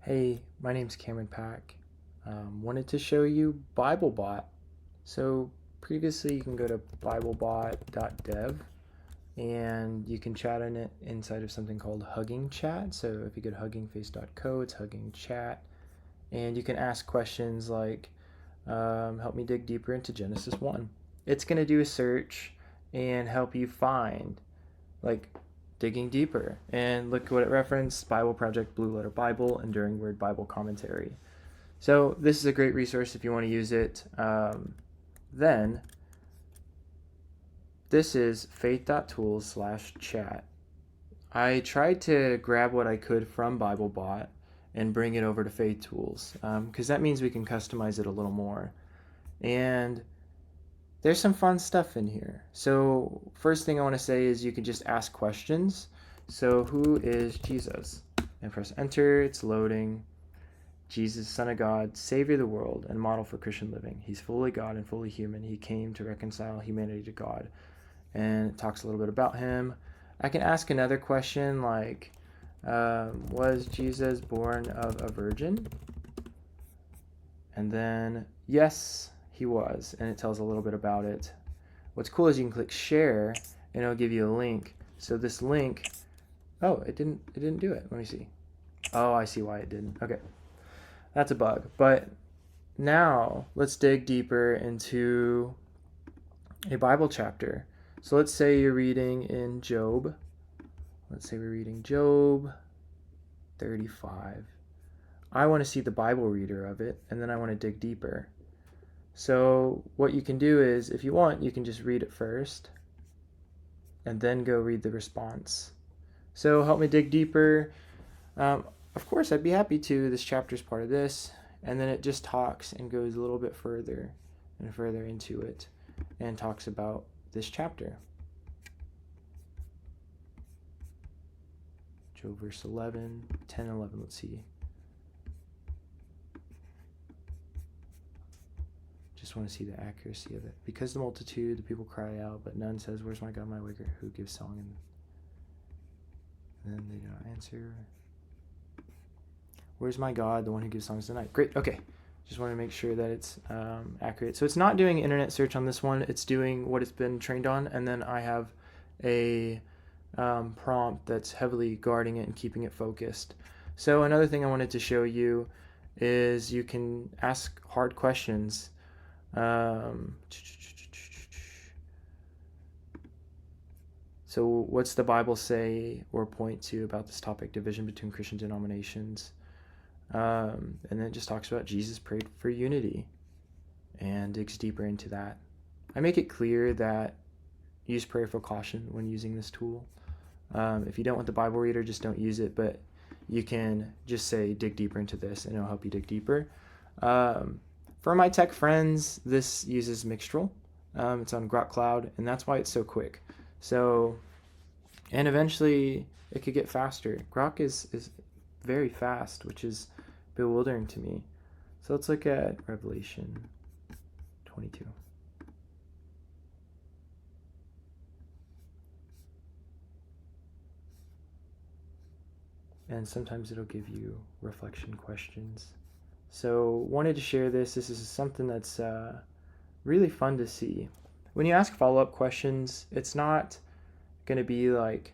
Hey, my name's Cameron Pack. Wanted to show you BibleBot. So previously you can go to biblebot.dev and you can chat in it inside of something called Hugging Chat. So if you go to huggingface.co, it's Hugging Chat. And you can ask questions like, help me dig deeper into Genesis 1. It's going to do a search and help you find like digging deeper. And look what it referenced: Bible Project, Blue Letter Bible, Enduring Word Bible Commentary. So this is a great resource if you want to use it. Then this is faith.tools/chat. I tried to grab what I could from BibleBot and bring it over to Faith Tools because that means we can customize it a little more. And there's some fun stuff in here. So first thing I want to say is you can just ask questions. So who is Jesus? And press enter, it's loading. Jesus, Son of God, Savior of the world, and model for Christian living. He's fully God and fully human. He came to reconcile humanity to God. And it talks a little bit about him. I can ask another question like, was Jesus born of a virgin? And then, yes, he was, and it tells a little bit about it. What's cool is you can click share and it'll give you a link. So this link, oh, it didn't do it. Let me see. Oh, I see why it didn't. Okay. That's a bug. But now let's dig deeper into a Bible chapter. So let's say you're reading in Job. Let's say we're reading Job 35. I want to see the Bible reader of it, and then I want to dig deeper. So what you can do is, if you want, you can just read it first and then go read the response. So help me dig deeper. Of course, I'd be happy to. This chapter is part of this. And then it just talks and goes a little bit further and further into it and talks about this chapter. Job verse 11, 10, 11, let's see. Just want to see the accuracy of it. Because the multitude, the people cry out, but none says, where's my God, my Waker, who gives song? And then they do not answer. Where's my God, the one who gives songs tonight? Great, okay. Just want to make sure that it's accurate. So it's not doing internet search on this one. It's doing what it's been trained on. And then I have a prompt that's heavily guarding it and keeping it focused. So another thing I wanted to show you is you can ask hard questions. So what's the Bible say or point to about this topic, division between Christian denominations? And then it just talks about Jesus prayed for unity and digs deeper into that. I make it clear that use prayerful caution when using this tool. If you don't want the Bible reader, just don't use it, but you can just say dig deeper into this and it'll help you dig deeper. For my tech friends, this uses Mixtral. It's on Grok Cloud, and that's why it's so quick. So, and eventually it could get faster. Grok is very fast, which is bewildering to me. So let's look at Revelation 22. And sometimes it'll give you reflection questions. So wanted to share this. This is something that's really fun to see. When you ask follow-up questions, it's not going to be like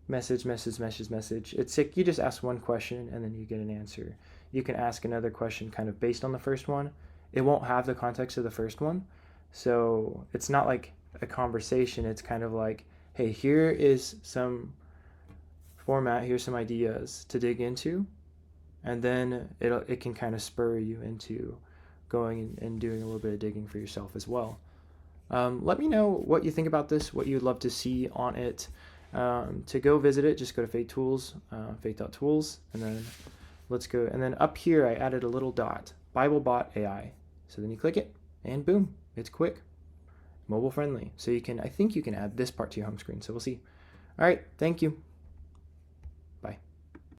message. It's like you just ask one question and then you get an answer. You can ask another question kind of based on the first one. It won't have the context of the first one. So it's not like a conversation. It's kind of like, hey, here is some format, here's some ideas to dig into. And then it can kind of spur you into going and doing a little bit of digging for yourself as well. Let me know what you think about this, what you'd love to see on it. To go visit it, just go to Faith Tools, faith.tools, and then let's go. And then up here, I added a little dot, BibleBot AI. So then you click it, and boom, it's quick, mobile friendly. So I think you can add this part to your home screen. So we'll see. All right, thank you.